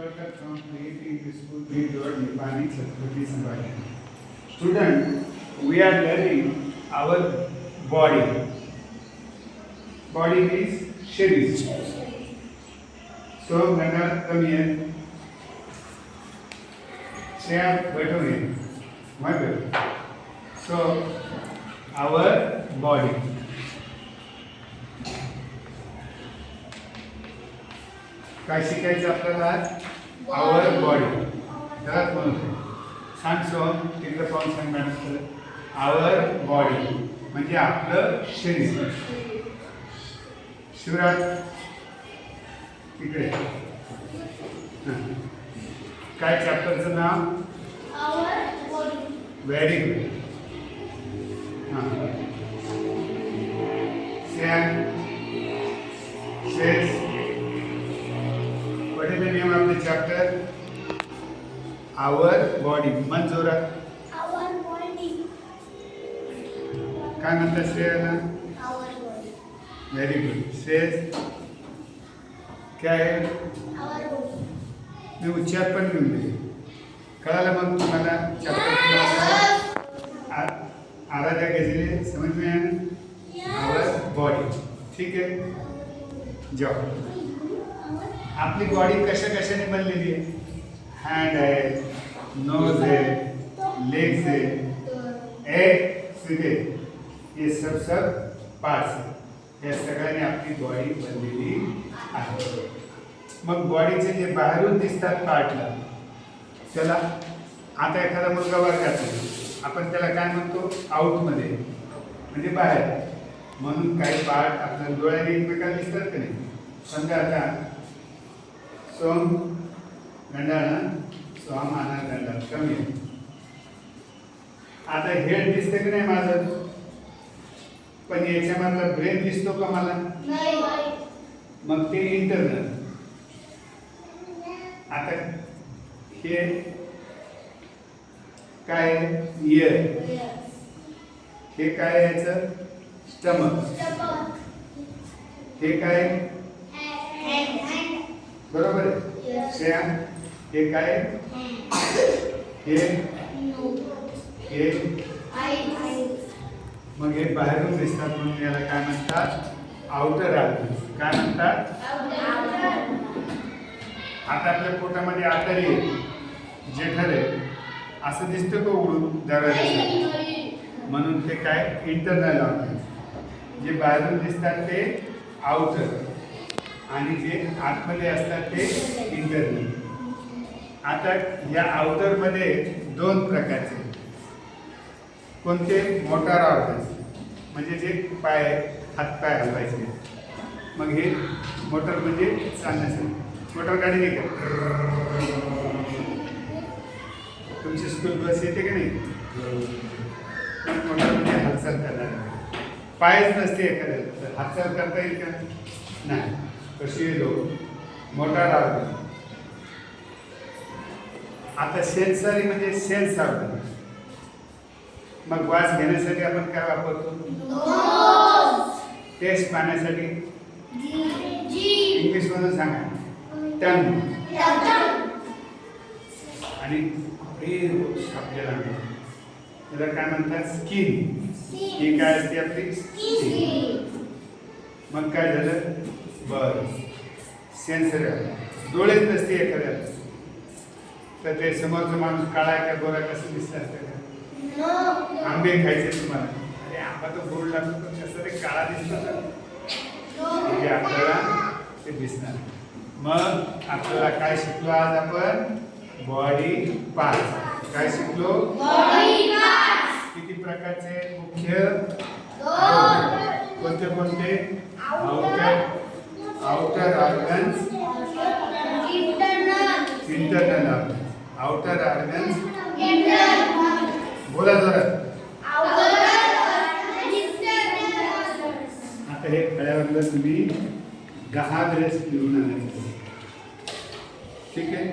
Tewakar from creating school we do Nipani Chhatrapati Sambhaji. Student, we are learning our body. Body means sharir. So, Nana, come here. Shreya, बैठो here. My baby. So, our body. काय शिकायचं आपल्याला आवर body त्याला कोण सांग सोन तिकडे पाहून सांग मॅडम आवर बॉडी म्हणजे आपलं शरीर शिवराज तिकडे काय चॅप्टरचं नाव our body. Very good. Cells. What is the name of the chapter? Our body. Manjura. Our body. काय म्हणतात श्रेयाला? Our body. Very good. Says क्या है? Our body. मी उच्चार पण लिहून दिले. कळालं मग तुम्हाला चॅप्टर आराध्या गजरे समझ में आया ना? Our body. ठीक है जाओ. आपली बॉडी कशा कशाने बनलेली आहे? हँड आहे, नोज आहे, लेग्स आहे, सीधे हे सब पार्ट्स आहेत. या सगळ्यांनी आपली बॉडी बनलेली आहे. मग बॉडीचे जे बाहेरून दिसतात पार्टला त्याला आता एखादा मुलगा वर्गात आहे आपण त्याला काय म्हणतो आउटमध्ये म्हणजे बाहेर. म्हणून काही पार्ट आपल्या डोळ्याने एकमेकांना दिसतात का नाही? समजा आता सोम गंडाळा सोम आना गंडा कमी आहे. आता हेड दिसते की नाही माझं पण याच्यामधला ब्रेन दिसतो का मला? नाही. मग ते इंटरनल. आता हे काय इयर हे काय याचं स्टमक. हे काय बरोबर आहे श्रेया हे काय हे मग हे बाहेरून दिसतात म्हणून याला काय म्हणतात आउटर ऑर्गन्स. काय म्हणतात? आता आपल्या पोटामध्ये आतडी आहे जेठर आहे असं दिसतं का उघडून दरवाजा म्हणून ते काय इंटरनल ऑर्गन्स. जे बाहेरून दिसतात ते आउटर आणि जे आतमध्ये असतात ते इंटरनल. आता या आउटरमध्ये दोन प्रकारचे कोणते? मोटार ऑर्गन्स म्हणजे जे पाय हातपाय हलवायचे. मग हे मोटर म्हणजे चालण्यासाठी. मोटर गाडी नाही का? तुमची स्कूल बस येते की नाही? मोटर म्हणजे हालचाल करणार. पायच नसते एखाद्याला हालचाल करता येईल का? नाही. कशी लोक मोटार ऑर्गन. आता सेन्सरी म्हणजे सेन्स ऑर्गन. मग वास घेण्यासाठी आपण काय वापरतो? टेस्ट पाहण्यासाठी इंग्लिश मधून सांगा टंग. आणि आपल्याला त्याला काय म्हणतात? स्किन. ही काय असते आपली स्किन. मग काय झालं? बर सेन्सर डोळेच नसते एखाद्याला तर ते समोरचा माणूस काळा का गोरा कसं दिसतं असतं का? आंबे खायचे तुम्हाला अरे आंबा तो गोड लागतो पण कसं ते काळा दिसतं म्हणजे आपल्याला ते दिसणार. मग आपल्याला काय शिकलो आज आपण? Body parts. काय शिकलो? किती प्रकारचे? मुख्य कोणते कोणते? outer organs, internal organs. outer organs बोला जरा. आता हे कळल्यावर तुम्ही 10 वेळेस लिहून आणायचं. ठीक आहे.